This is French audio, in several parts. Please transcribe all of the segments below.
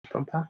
comprends pas.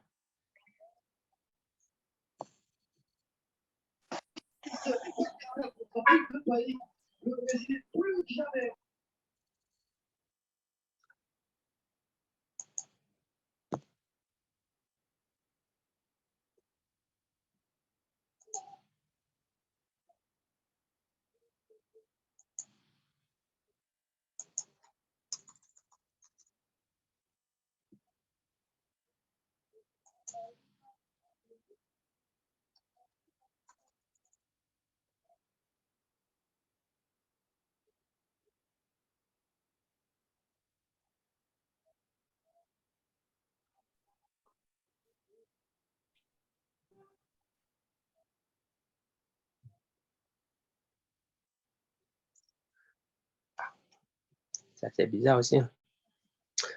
Ça c'est bizarre aussi.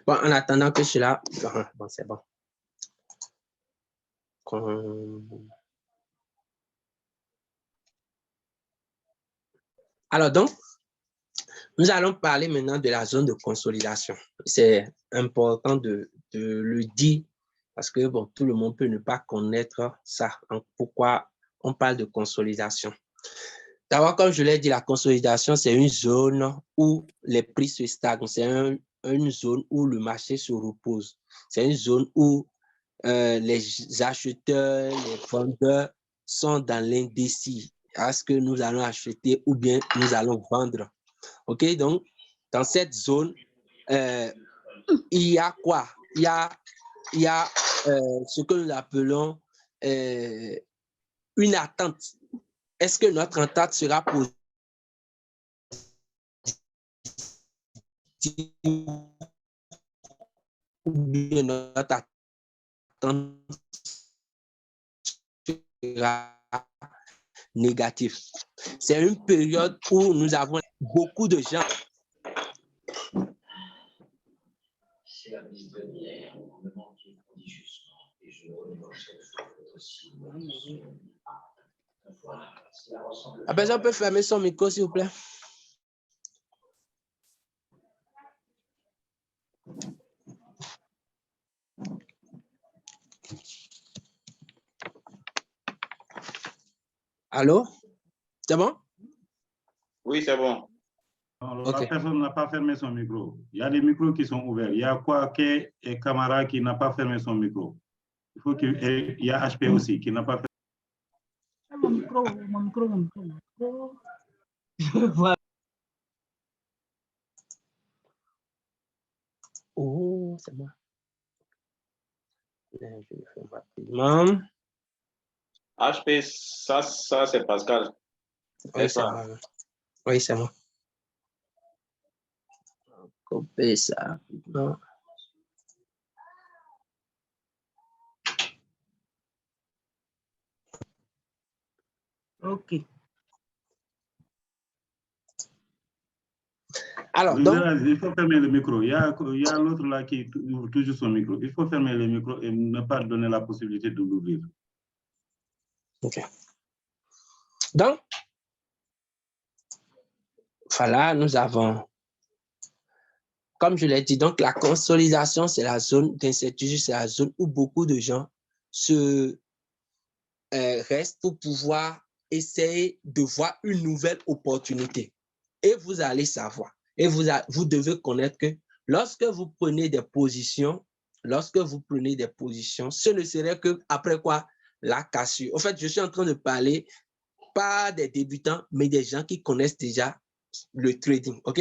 Bon, en attendant que cela... Bon, c'est bon. Alors donc, nous allons parler maintenant de la zone de consolidation. C'est important de le dire parce que bon, tout le monde peut ne pas connaître ça. Pourquoi on parle de consolidation? D'abord, comme je l'ai dit, la consolidation, c'est une zone où les prix se stagnent. C'est une zone où le marché se repose. C'est une zone où les acheteurs, les vendeurs sont dans l'indécis. Est-ce que nous allons acheter ou bien nous allons vendre? OK, donc, dans cette zone, il y a quoi? Il y a ce que nous appelons une attente. Est-ce que notre attente sera positive ou bien notre attente sera négative? C'est une période où nous avons beaucoup de gens. La personne peut fermer son micro, s'il vous plaît. Allô? C'est bon? Oui, c'est bon. Alors, Okay. La personne n'a pas fermé son micro. Il y a des micros qui sont ouverts. Il y a Kwake et Camara qui n'a pas fermé son micro. Il y a HP aussi qui n'a pas fermé. Mon micro. Voilà. Oh, c'est bon. Je vais faire rapidement. HP, ça c'est Pascal. Oui, c'est moi. Oui, c'est moi. Couper ça rapidement. Ok. Alors, donc, il faut fermer le micro. Il y a l'autre là qui ouvre toujours son micro. Il faut fermer le micro et ne pas donner la possibilité de l'ouvrir. OK. Donc, voilà, nous avons, comme je l'ai dit, donc la consolidation, c'est la zone d'incertitude, c'est la zone où beaucoup de gens se restent pour pouvoir essayer de voir une nouvelle opportunité. Et vous allez savoir, et vous devez connaître que lorsque vous prenez des positions, ce ne serait que après quoi? La cassure. En fait, je suis en train de parler pas des débutants, mais des gens qui connaissent déjà le trading, OK?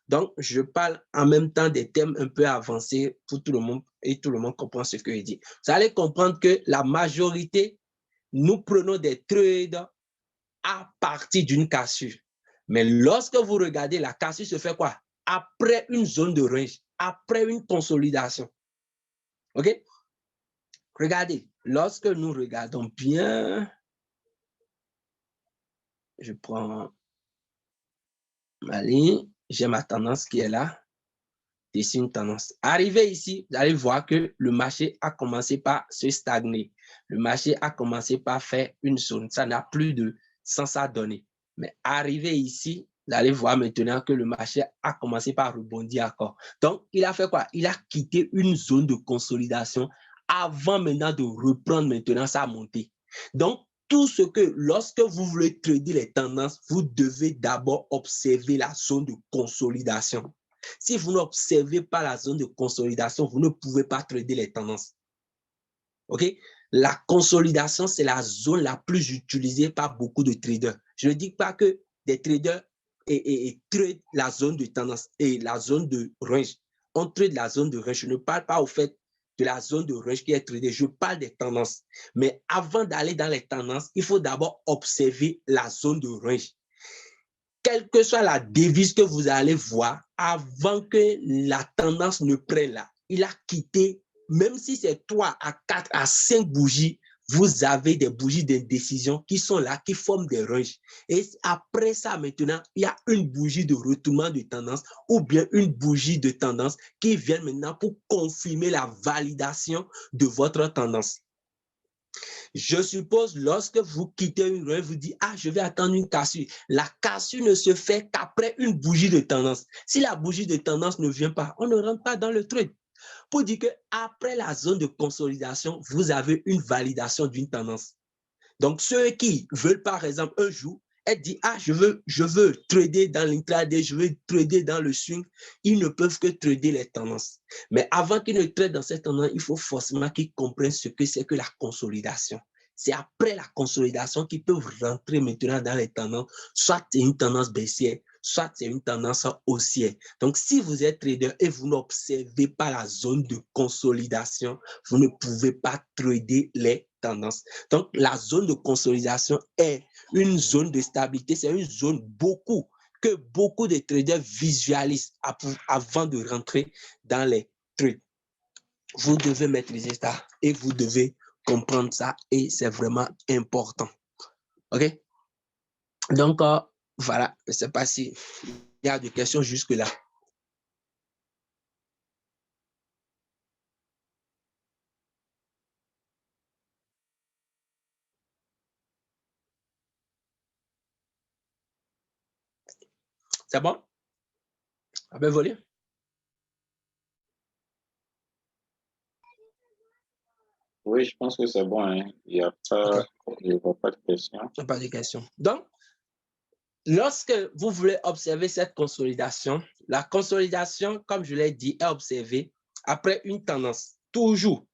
Donc, je parle en même temps des thèmes un peu avancés pour tout le monde et tout le monde comprend ce que je dis. Vous allez comprendre que la majorité, nous prenons des trades à partir d'une cassure. Mais lorsque vous regardez, la cassure se fait quoi? Après une zone de range, après une consolidation. OK? Regardez, lorsque nous regardons bien, je prends ma ligne, j'ai ma tendance qui est là. Ici, une tendance. Arrivé ici, vous allez voir que le marché a commencé par se stagner. Le marché a commencé par faire une zone. Ça n'a plus de sens à donner. Mais arrivé ici, vous allez voir maintenant que le marché a commencé par rebondir encore. Donc, il a fait quoi? Il a quitté une zone de consolidation avant maintenant de reprendre maintenant sa montée. Donc, tout ce que, lorsque vous voulez trader les tendances, vous devez d'abord observer la zone de consolidation. Si vous n'observez pas la zone de consolidation, vous ne pouvez pas trader les tendances. OK? La consolidation, c'est la zone la plus utilisée par beaucoup de traders. Je ne dis pas que des traders trade la zone de tendance et la zone de range. On trade la zone de range. Je ne parle pas au fait de la zone de range qui est tradée. Je parle des tendances. Mais avant d'aller dans les tendances, il faut d'abord observer la zone de range. Quelle que soit la devise que vous allez voir, avant que la tendance ne prenne là, il a quitté, même si c'est 3 à 4 à 5 bougies, vous avez des bougies d'indécision qui sont là, qui forment des ranges. Et après ça, maintenant, il y a une bougie de retournement de tendance ou bien une bougie de tendance qui vient maintenant pour confirmer la validation de votre tendance. Je suppose, lorsque vous quittez une range, vous dites, ah, je vais attendre une cassure. La cassure ne se fait qu'après une bougie de tendance. Si la bougie de tendance ne vient pas, on ne rentre pas dans le trade. Pour dire qu'après la zone de consolidation, vous avez une validation d'une tendance. Donc, ceux qui veulent, par exemple, un jour, être dit, ah, je veux trader dans l'intraday, je veux trader dans le swing, ils ne peuvent que trader les tendances. Mais avant qu'ils ne tradent dans cette tendance, il faut forcément qu'ils comprennent ce que c'est que la consolidation. C'est après la consolidation qu'ils peuvent rentrer maintenant dans les tendances, soit c'est une tendance baissière, soit c'est une tendance haussière. Donc, si vous êtes trader et vous n'observez pas la zone de consolidation, vous ne pouvez pas trader les tendances. Donc, la zone de consolidation est une zone de stabilité, c'est une zone que beaucoup de traders visualisent avant de rentrer dans les trades. Vous devez maîtriser ça et vous devez comprendre ça et c'est vraiment important. OK? Donc, voilà, je ne sais pas s'il y a des questions jusque-là. C'est bon? Ah ben, voler. Oui, je pense que c'est bon. Hein. Il n'y a pas, okay. Pas de questions. Pas de questions. Donc, lorsque vous voulez observer cette consolidation, la consolidation, comme je l'ai dit, est observée après une tendance. Toujours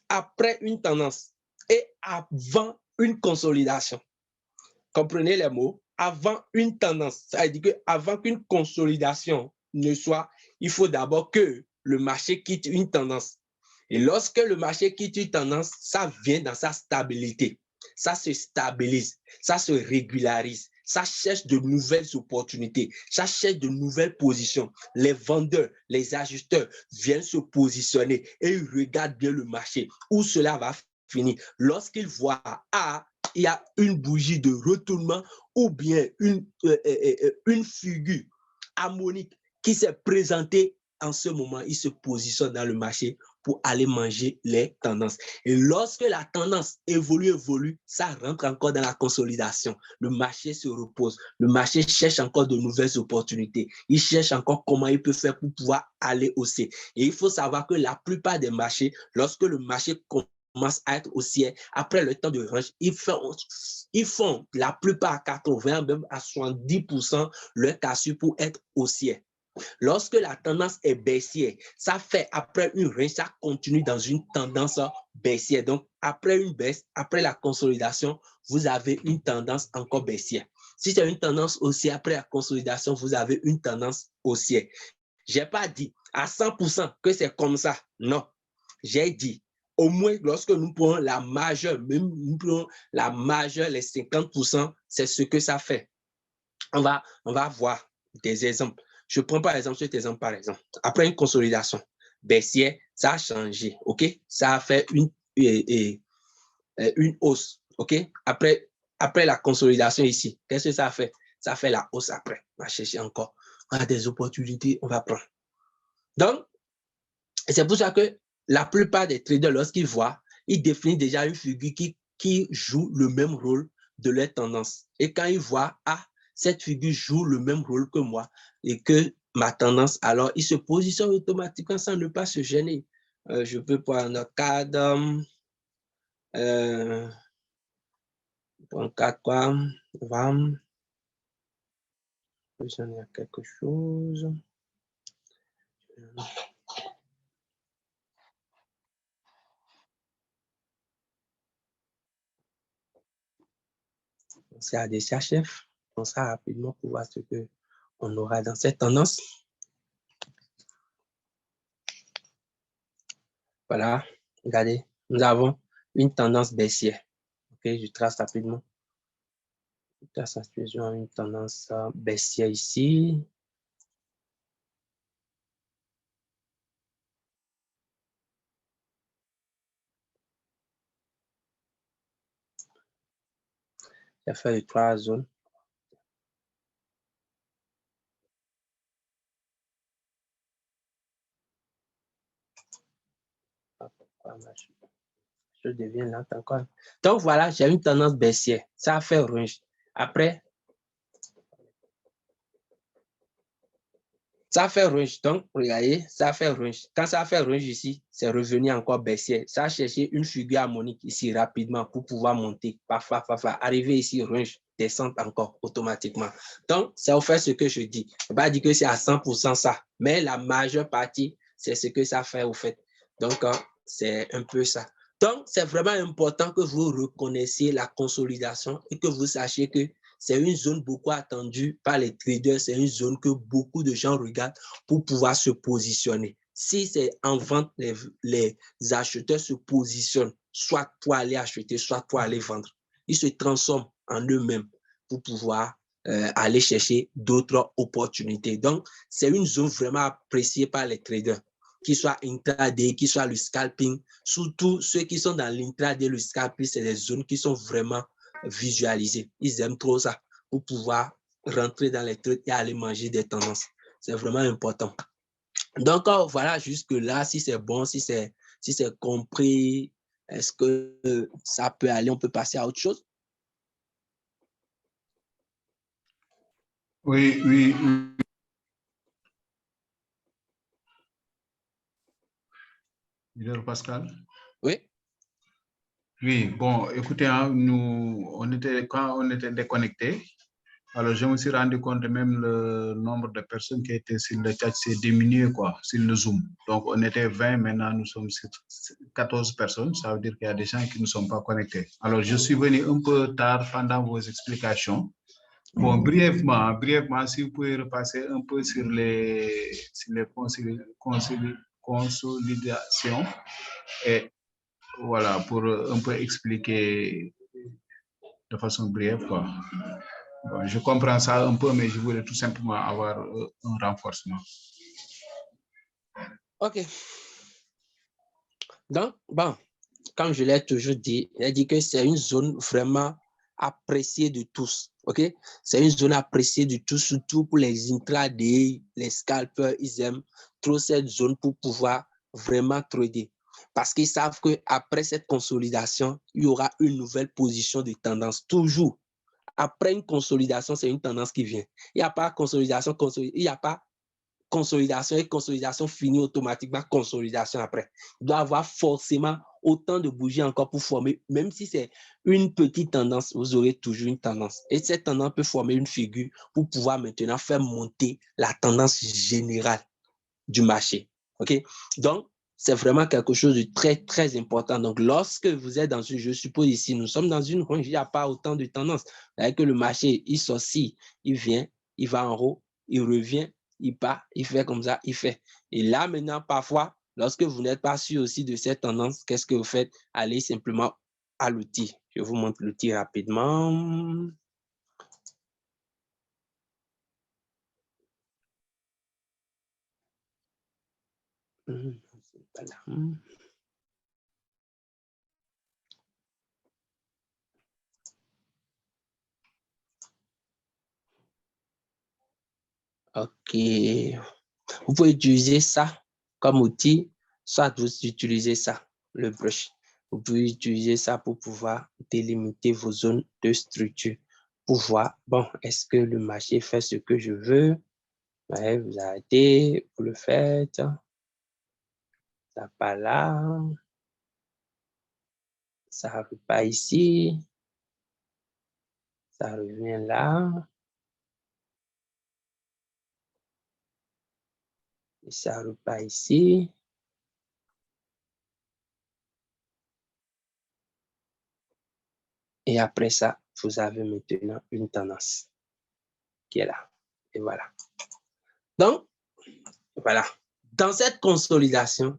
après une tendance et avant une consolidation. Comprenez les mots? Avant une tendance. Ça veut dire qu'avant qu'une consolidation ne soit, il faut d'abord que le marché quitte une tendance. Et lorsque le marché quitte une tendance, ça vient dans sa stabilité. Ça se stabilise, ça se régularise, ça cherche de nouvelles opportunités, ça cherche de nouvelles positions. Les vendeurs, les ajusteurs viennent se positionner et ils regardent bien le marché, où cela va finir. Lorsqu'ils voient, ah, il y a une bougie de retournement ou bien une figure harmonique qui s'est présentée en ce moment, ils se positionnent dans le marché pour aller manger les tendances. Et lorsque la tendance évolue, ça rentre encore dans la consolidation. Le marché se repose. Le marché cherche encore de nouvelles opportunités. Il cherche encore comment il peut faire pour pouvoir aller hausser. Et il faut savoir que la plupart des marchés, lorsque le marché commence à être haussier, après le temps de range, ils font la plupart à 80, même à 70% leur cassure pour être haussier. Lorsque la tendance est baissière, ça fait après une range, ça continue dans une tendance baissière. Donc, après une baisse, après la consolidation, vous avez une tendance encore baissière. Si c'est une tendance haussière, après la consolidation, vous avez une tendance haussière. Je n'ai pas dit à 100% que c'est comme ça. Non. J'ai dit, au moins lorsque nous prenons la majeure, même nous prenons la majeure, les 50%, c'est ce que ça fait. On va voir des exemples. Je prends par exemple cet exemple, par exemple. Après une consolidation baissière, ça a changé, OK? Ça a fait une hausse, OK? Après la consolidation ici, qu'est-ce que ça a fait? Ça fait la hausse après. On va chercher encore. On a des opportunités, on va prendre. Donc, c'est pour ça que la plupart des traders, lorsqu'ils voient, ils définissent déjà une figure qui joue le même rôle de leur tendance. Et quand ils voient, ah, cette figure joue le même rôle que moi et que ma tendance, alors ils se positionnent automatiquement sans ne pas se gêner. Je peux prendre cadre. Donc, cadre quoi? Vam. J'en ai quelque chose. C'est à des chefs. On ça rapidement pour voir ce qu'on aura dans cette tendance. Voilà, regardez, nous avons une tendance baissière. Ok, je trace rapidement. Je trace une tendance baissière ici. J'ai fait les 3 zones. Je deviens lente encore. Donc voilà, j'ai une tendance baissière. Ça a fait range. Après, ça fait range. Donc, regardez, ça fait range. Quand ça fait range ici, c'est revenu encore baissière. Ça a cherché une figure harmonique ici rapidement pour pouvoir monter. Parfois, arriver ici, range, descendre encore automatiquement. Donc, c'est au fait ce que je dis. Je ne vais pas dire que c'est à 100% ça, mais la majeure partie, c'est ce que ça fait au fait. Donc, c'est un peu ça. Donc, c'est vraiment important que vous reconnaissiez la consolidation et que vous sachiez que c'est une zone beaucoup attendue par les traders. C'est une zone que beaucoup de gens regardent pour pouvoir se positionner. Si c'est en vente, les acheteurs se positionnent soit pour aller acheter, soit pour aller vendre. Ils se transforment en eux-mêmes pour pouvoir aller chercher d'autres opportunités. Donc, c'est une zone vraiment appréciée par les traders, qu'il soit intraday, qu'il soit le scalping. Surtout ceux qui sont dans l'intraday, le scalping, c'est des zones qui sont vraiment visualisées. Ils aiment trop ça pour pouvoir rentrer dans les trucs et aller manger des tendances. C'est vraiment important. Donc, voilà, jusque-là, si c'est bon, si c'est compris, est-ce que ça peut aller, on peut passer à autre chose? Oui, oui. Leader Pascal? Oui. Oui, bon, écoutez, hein, quand on était déconnectés, alors je me suis rendu compte même le nombre de personnes qui étaient sur le chat s'est diminué, quoi, sur le Zoom. Donc, on était 20, maintenant nous sommes 14 personnes, ça veut dire qu'il y a des gens qui ne sont pas connectés. Alors, je suis venu un peu tard pendant vos explications. Bon, brièvement, si vous pouvez repasser un peu sur les consolidations et voilà, pour un peu expliquer de façon brève, quoi. Bon, je comprends ça un peu, mais je voulais tout simplement avoir un renforcement. OK. Donc, bon, comme je l'ai toujours dit, il a dit que c'est une zone vraiment appréciée de tous. OK? C'est une zone appréciée de tous, surtout pour les intraday, les scalpers, ils aiment trop cette zone pour pouvoir vraiment trader. Parce qu'ils savent qu'après cette consolidation, il y aura une nouvelle position de tendance. Toujours. Après une consolidation, c'est une tendance qui vient. Il n'y a pas consolidation, il n'y a pas consolidation et consolidation finit automatiquement consolidation après. Il doit y avoir forcément autant de bougies encore pour former, même si c'est une petite tendance, vous aurez toujours une tendance. Et cette tendance peut former une figure pour pouvoir maintenant faire monter la tendance générale du marché. OK? Donc, c'est vraiment quelque chose de très, très important. Donc, lorsque vous êtes dans une, je suppose ici, nous sommes dans une range, il n'y a pas autant de tendances. C'est-à-dire que le marché, il s'oscille, il vient, il va en haut, il revient, il part, il fait comme ça, il fait. Et là, maintenant, parfois, lorsque vous n'êtes pas sûr aussi de cette tendance, qu'est-ce que vous faites? Allez simplement à l'outil. Je vous montre l'outil rapidement. Voilà. OK. Vous pouvez utiliser ça comme outil, soit vous utilisez ça, le brush. Vous pouvez utiliser ça pour pouvoir délimiter vos zones de structure, pour voir, bon, est-ce que le marché fait ce que je veux? Ouais, vous arrêtez, vous le faites. Ça part là. Ça repart ici. Ça revient là. Et ça repart ici. Et après ça, vous avez maintenant une tendance qui est là. Et voilà. Donc, voilà. Dans cette consolidation,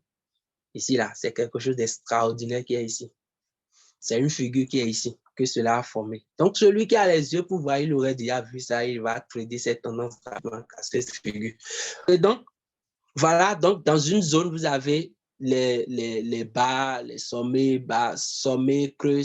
ici, là, c'est quelque chose d'extraordinaire qui est ici. C'est une figure qui est ici, que cela a formé. Donc, celui qui a les yeux pour voir, il aurait déjà vu ça, il va trader cette tendance à cette figure. Et donc, voilà, donc dans une zone, vous avez les bas, les sommets, bas, sommet, creux,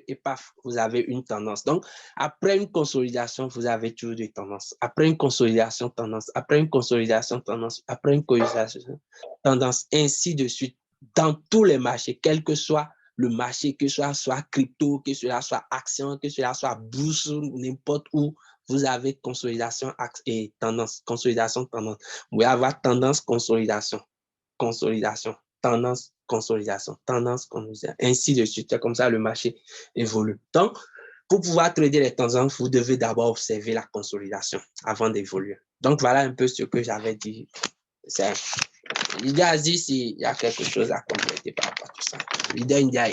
et paf, vous avez une tendance. Donc, après une consolidation, vous avez toujours des tendances. Après une consolidation, tendance. Après une consolidation, tendance. Après une consolidation, tendance. Ainsi de suite. Dans tous les marchés, quel que soit le marché, que ce soit crypto, que cela soit action, que cela soit bourse, n'importe où, vous avez consolidation et tendance, consolidation, tendance. Vous pouvez avoir tendance, consolidation, consolidation, tendance, consolidation, tendance, consolidation, ainsi de suite. C'est comme ça le marché évolue. Donc, pour pouvoir trader les tendances, vous devez d'abord observer la consolidation avant d'évoluer. Donc, voilà un peu ce que j'avais dit. L'idée a dit s'il y a quelque chose à compléter par rapport à tout ça. L'idée a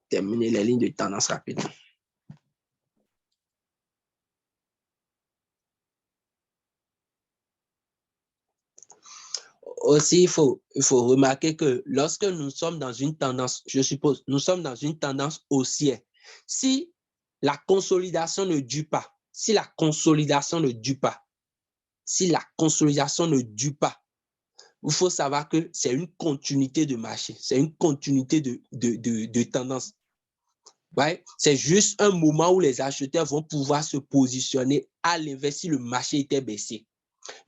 terminer les lignes de tendance rapidement. Aussi, il faut remarquer que lorsque nous sommes dans une tendance, je suppose, nous sommes dans une tendance haussière. Si la consolidation ne dure pas, il faut savoir que c'est une continuité de marché, c'est une continuité de tendance. Ouais, c'est juste un moment où les acheteurs vont pouvoir se positionner à l'inverse si le marché était baissé.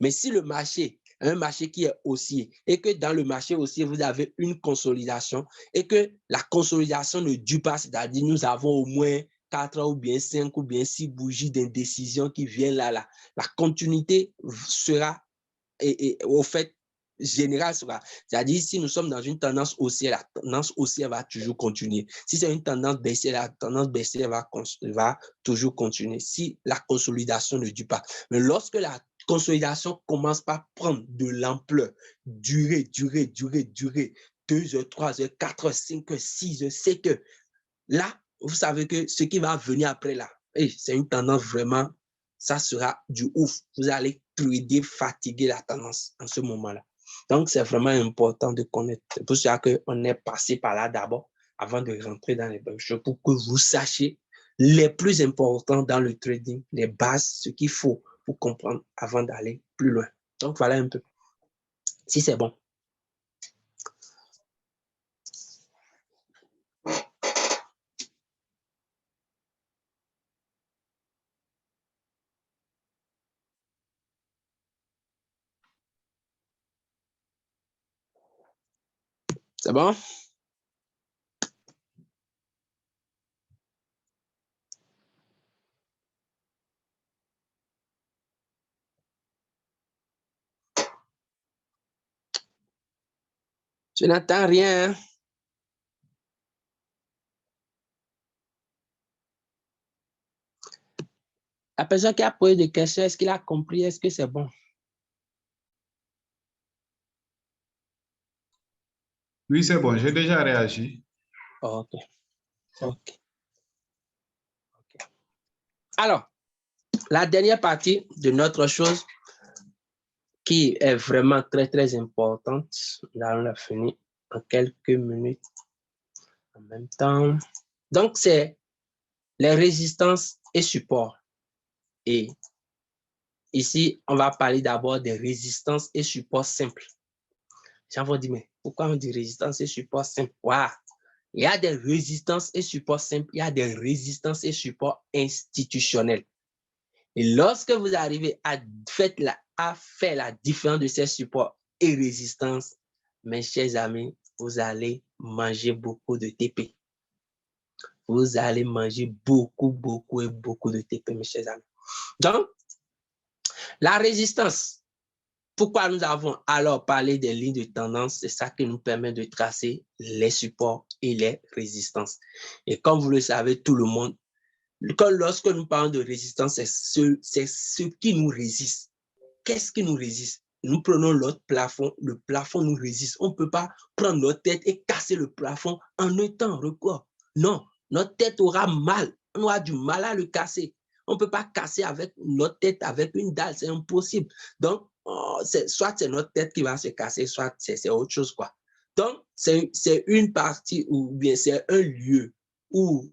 Mais si le marché, un marché qui est haussier, et que dans le marché haussier, vous avez une consolidation, et que la consolidation ne dure pas, c'est-à-dire nous avons au moins 4 ou bien 5 ou bien 6 bougies d'indécision qui viennent là. La continuité sera, et au fait, général sera. C'est-à-dire, si nous sommes dans une tendance haussière, la tendance haussière va toujours continuer. Si c'est une tendance baissière, la tendance baissière va toujours continuer. Si la consolidation ne dure pas. Mais lorsque la consolidation commence par prendre de l'ampleur, durer, 2 heures, 3 heures, 4 heures, 5 heures, 6 heures, 7 heures, là, vous savez que ce qui va venir après là, c'est une tendance vraiment, ça sera du ouf. Vous allez trader, fatiguer la tendance en ce moment-là. Donc, c'est vraiment important de connaître. C'est pour ça qu'on est passé par là d'abord, avant de rentrer dans les bonnes choses, pour que vous sachiez les plus importants dans le trading, les bases, ce qu'il faut pour comprendre avant d'aller plus loin. Donc, voilà un peu. Si c'est bon. C'est bon? Je n'entends rien. La personne qui a posé des questions, est-ce qu'il a compris? Est-ce que c'est bon? Oui, c'est bon, j'ai déjà réagi. OK. Alors, la dernière partie de notre chose qui est vraiment très, très importante, là, on l'a fini en quelques minutes en même temps. Donc, c'est les résistances et supports. Et ici, on va parler d'abord des résistances et supports simples. J'en vais dire, mais pourquoi on dit résistance et support simple? Wow. Il y a des résistances et supports simples, il y a des résistances et supports institutionnels. Et lorsque vous arrivez à faire la différence de ces supports et résistances, mes chers amis, vous allez manger beaucoup de TP. Vous allez manger beaucoup de TP, mes chers amis. Donc, la résistance, Pourquoi nous avons alors parlé des lignes de tendance? C'est ça qui nous permet de tracer les supports et les résistances. Et comme vous le savez, tout le monde, lorsque nous parlons de résistance, c'est ce qui nous résiste. Qu'est-ce qui nous résiste? Nous prenons notre plafond, le plafond nous résiste. On ne peut pas prendre notre tête et casser le plafond en un temps record. Non, notre tête aura mal. On aura du mal à le casser. On ne peut pas casser avec notre tête avec une dalle, c'est impossible. Donc, soit c'est notre tête qui va se casser, soit c'est autre chose, quoi. Donc, c'est une partie ou bien c'est un lieu où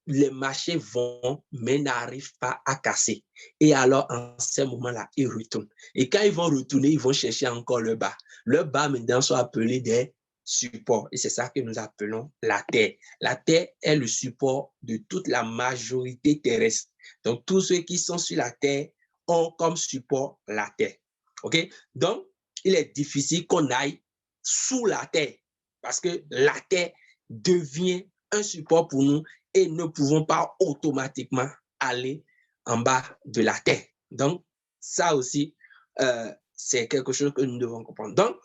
les marchés vont, mais n'arrivent pas à casser. Et alors, en ce moment-là, ils retournent. Et quand ils vont retourner, ils vont chercher encore le bas. Le bas, maintenant, sont appelés des supports. Et c'est ça que nous appelons la Terre. La Terre est le support de toute la majorité terrestre. Donc, tous ceux qui sont sur la Terre ont comme support la Terre. OK? Donc, il est difficile qu'on aille sous la Terre parce que la Terre devient un support pour nous et ne pouvons pas automatiquement aller en bas de la Terre. Donc, ça aussi, c'est quelque chose que nous devons comprendre. Donc,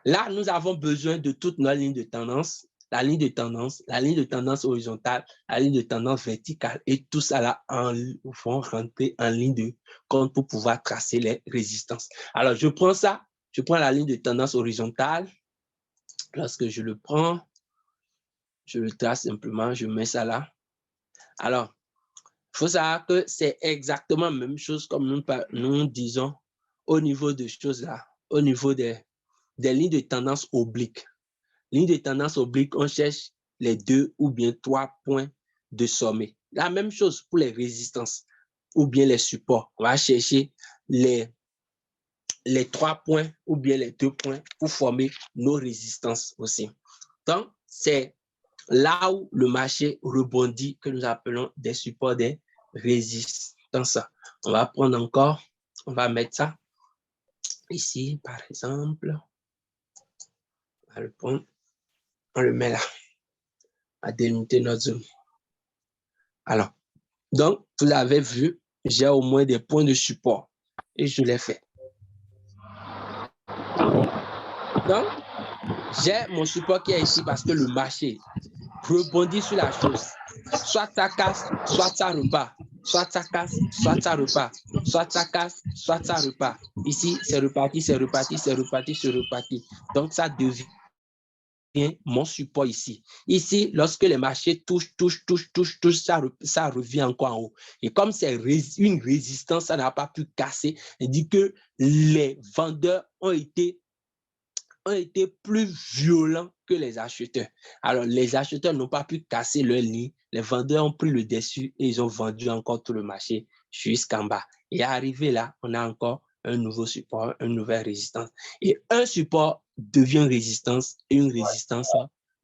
là, nous avons besoin de toutes nos lignes de tendance, la ligne de tendance horizontale, la ligne de tendance verticale, et tout ça là vont rentrer en ligne de compte pour pouvoir tracer les résistances. Alors, je prends ça, je prends la ligne de tendance horizontale. Lorsque je le prends, je le trace simplement, je mets ça là. Alors, il faut savoir que c'est exactement la même chose comme nous disons au niveau de choses là, au niveau des lignes de tendance obliques. Ligne de tendance oblique, on cherche les 2 ou bien 3 points de sommet. La même chose pour les résistances ou bien les supports. On va chercher les 3 points ou bien les 2 points pour former nos résistances aussi. Donc, c'est là où le marché rebondit que nous appelons des supports, des résistances. On va prendre encore, on va mettre ça ici, par exemple. On va le prendre, on le met là, à délimiter notre zone. Alors, donc, vous avez vu, j'ai au moins des points de support et je l'ai fait. Donc, j'ai mon support qui est ici parce que le marché rebondit sur la chose. Soit ça casse, soit ça repart. Soit ça casse, soit ça repart. Soit ça casse, soit ça repart. Ici, c'est reparti, c'est reparti, c'est reparti, c'est reparti. Donc, ça devient mon support ici. Ici, lorsque les marchés touchent, ça revient encore en haut. Et comme c'est une résistance, ça n'a pas pu casser. Il dit que les vendeurs ont été plus violents que les acheteurs. Alors, les acheteurs n'ont pas pu casser leur ligne. Les vendeurs ont pris le dessus et ils ont vendu encore tout le marché jusqu'en bas. Et arrivé là, on a encore un nouveau support, une nouvelle résistance. Et un support devient une résistance et une résistance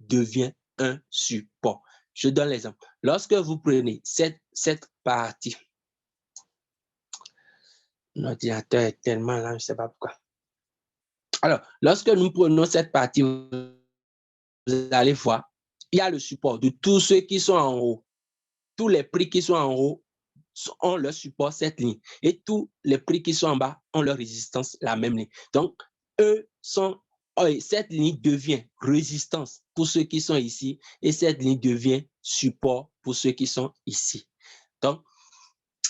devient un support. Je donne l'exemple. Lorsque vous prenez cette partie, l'ordinateur est tellement là, je ne sais pas pourquoi. Alors, lorsque nous prenons cette partie, vous allez voir, il y a le support de tous ceux qui sont en haut. Tous les prix qui sont en haut ont leur support, cette ligne. Et tous les prix qui sont en bas ont leur résistance, la même ligne. Donc, cette ligne devient résistance pour ceux qui sont ici et cette ligne devient support pour ceux qui sont ici. Donc,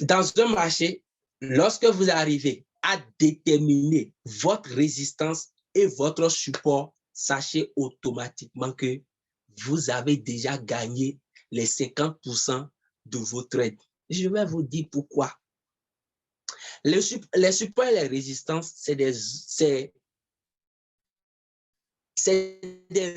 dans un marché, lorsque vous arrivez à déterminer votre résistance et votre support, sachez automatiquement que vous avez déjà gagné les 50% de vos trades. Je vais vous dire pourquoi. Les supports et les résistances, c'est des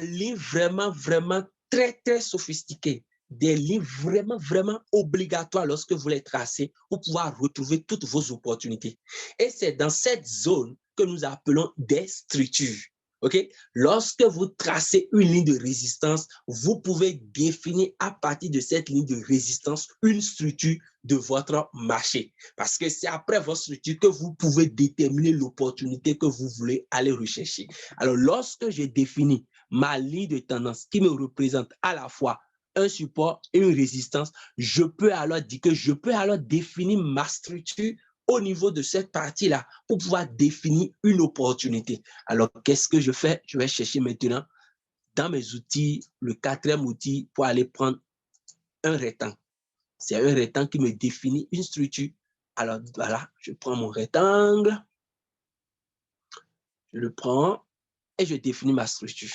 lignes vraiment, vraiment très, très sophistiquées. Des lignes vraiment, vraiment obligatoires lorsque vous les tracez pour pouvoir retrouver toutes vos opportunités. Et c'est dans cette zone que nous appelons des structures. Okay? Lorsque vous tracez une ligne de résistance, vous pouvez définir à partir de cette ligne de résistance une structure de votre marché. Parce que c'est après votre structure que vous pouvez déterminer l'opportunité que vous voulez aller rechercher. Alors, lorsque j'ai défini ma ligne de tendance qui me représente à la fois un support et une résistance, je peux alors dire que je peux alors définir ma structure au niveau de cette partie-là pour pouvoir définir une opportunité. Alors, qu'est-ce que je fais? Je vais chercher maintenant dans mes outils, le 4e outil pour aller prendre un rectangle. C'est un rectangle qui me définit une structure. Alors, voilà, je prends mon rectangle, je le prends et je définis ma structure.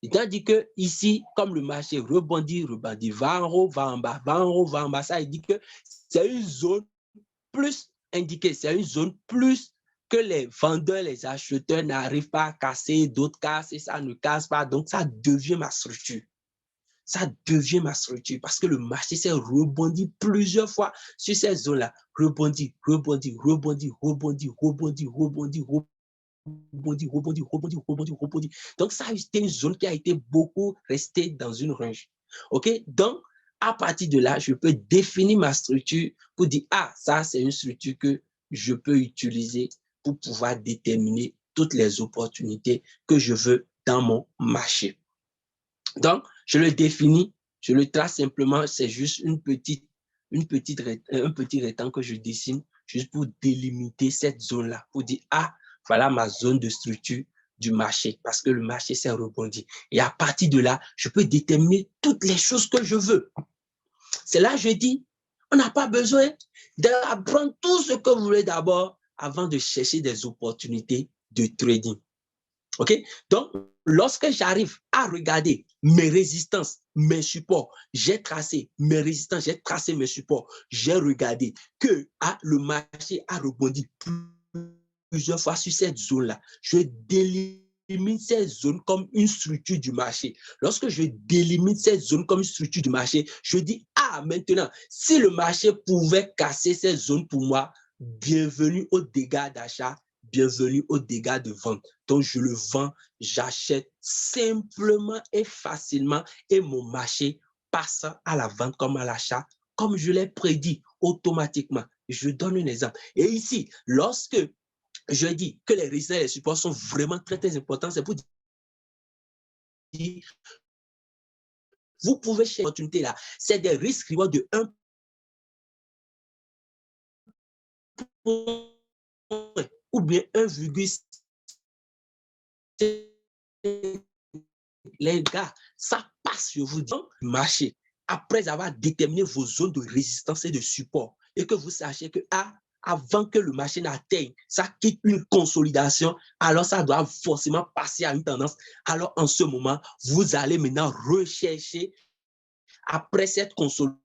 C'est-à-dire que ici, comme le marché rebondit, va en haut, va en bas, va en haut, va en bas, ça veut dire que c'est une zone plus indiquée, c'est une zone plus que les vendeurs, les acheteurs n'arrivent pas à casser, d'autres cassent et ça ne casse pas. Donc, ça devient ma structure. Ça devient ma structure parce que le marché s'est rebondi plusieurs fois sur ces zones-là. Rebondit. Donc, ça a été une zone qui a été beaucoup restée dans une range. OK? Donc, à partir de là, je peux définir ma structure pour dire, ah, ça, c'est une structure que je peux utiliser pour pouvoir déterminer toutes les opportunités que je veux dans mon marché. Donc, je le définis, je le trace simplement, c'est juste un petit rectangle que je dessine juste pour délimiter cette zone-là, pour dire, ah, voilà ma zone de structure du marché, parce que le marché s'est rebondi. Et à partir de là, je peux déterminer toutes les choses que je veux. C'est là que je dis, on n'a pas besoin d'apprendre tout ce que vous voulez d'abord avant de chercher des opportunités de trading. OK? Donc, lorsque j'arrive à regarder mes résistances, mes supports, j'ai tracé mes résistances, j'ai tracé mes supports, j'ai regardé que le marché a rebondi plusieurs fois sur cette zone-là. Je délimite cette zone comme une structure du marché. Lorsque je délimite cette zone comme une structure du marché, je dis, ah, maintenant, si le marché pouvait casser cette zone pour moi, bienvenue aux dégâts d'achat, bienvenue aux dégâts de vente. Donc, je le vends, j'achète simplement et facilement et mon marché passe à la vente comme à l'achat, comme je l'ai prédit automatiquement. Je donne un exemple. Et ici, lorsque je dis que les résistances et les supports sont vraiment très, très importants, c'est pour dire, vous pouvez chercher une opportunité là. C'est des risques reward de 1 ou bien 1,5. Les gars, ça passe, je vous dis, marché, après avoir déterminé vos zones de résistance et de support, et que vous sachiez que avant que le marché n'atteigne, ça quitte une consolidation, alors ça doit forcément passer à une tendance. Alors en ce moment, vous allez maintenant rechercher, après cette consolidation,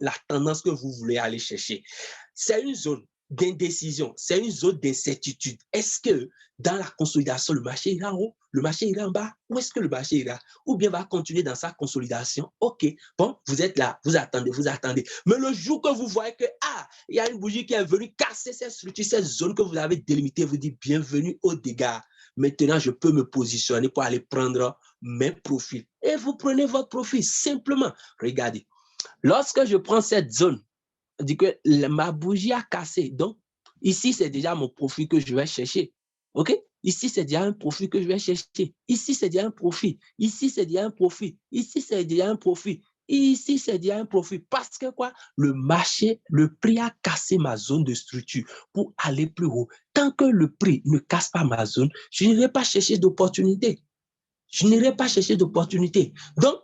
la tendance que vous voulez aller chercher. C'est une zone d'indécision, c'est une zone d'incertitude. Est-ce que dans la consolidation, le marché ira en haut, le marché ira en bas, ou est-ce que le marché ira, ou bien va continuer dans sa consolidation? OK, bon, vous êtes là, vous attendez. Mais le jour que vous voyez que, il y a une bougie qui est venue casser cette structure, cette zone que vous avez délimitée, vous dites bienvenue aux dégâts. Maintenant, je peux me positionner pour aller prendre mes profits. Et vous prenez votre profit, simplement. Regardez, lorsque je prends cette zone, je dis que ma bougie a cassé. Donc, ici, c'est déjà mon profit que je vais chercher. OK? Ici, c'est déjà un profit que je vais chercher. Ici, c'est déjà un profit. Ici, c'est déjà un profit. Ici, c'est déjà un profit. Ici, c'est déjà un profit. Parce que quoi? Le marché, le prix a cassé ma zone de structure pour aller plus haut. Tant que le prix ne casse pas ma zone, je n'irai pas chercher d'opportunité. Donc,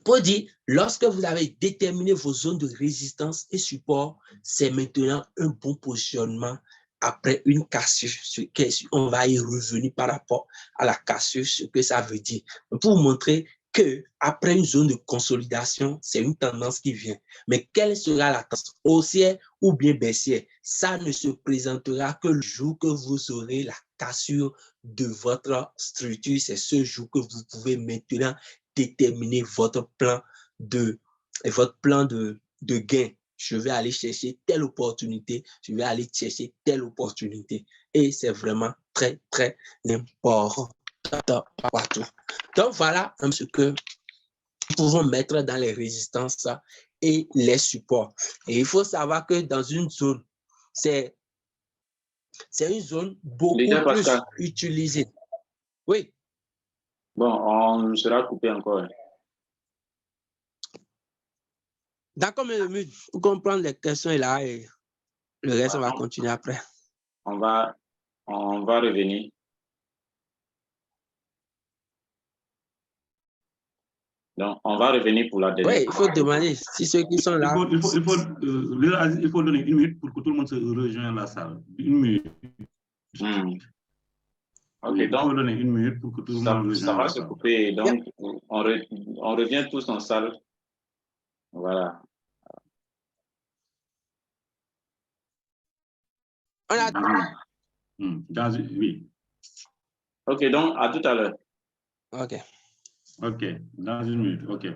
pour dire, lorsque vous avez déterminé vos zones de résistance et support, c'est maintenant un bon positionnement après une cassure. On va y revenir par rapport à la cassure, ce que ça veut dire. Pour vous montrer qu'après une zone de consolidation, c'est une tendance qui vient. Mais quelle sera la tendance, haussière ou bien baissière? Ça ne se présentera que le jour que vous aurez la cassure de votre structure. C'est ce jour que vous pouvez maintenant déterminer votre plan de gain. Je vais aller chercher telle opportunité, je vais aller chercher telle opportunité. Et c'est vraiment très, très important partout. Donc, voilà ce que nous pouvons mettre dans les résistances et les supports. Et il faut savoir que dans une zone, c'est une zone beaucoup plus utilisée. Oui. Bon, on sera coupé encore. D'accord, mais pour comprendre les questions là, et Le reste, on va continuer après. On va revenir. Donc, on va revenir pour la dernière. Oui, il faut demander si ceux qui sont là. Il faut donner 1 minute pour que tout le monde se rejoigne la salle. 1 minute. Ok, Il donc, faut donner 1 minute pour que tout le monde rejoigne ça va la se salle. couper. Donc, on revient tous en salle. Voilà. On a... Oui. Ok, donc, à tout à l'heure. Ok. Ok, dans 1 minute. Ok.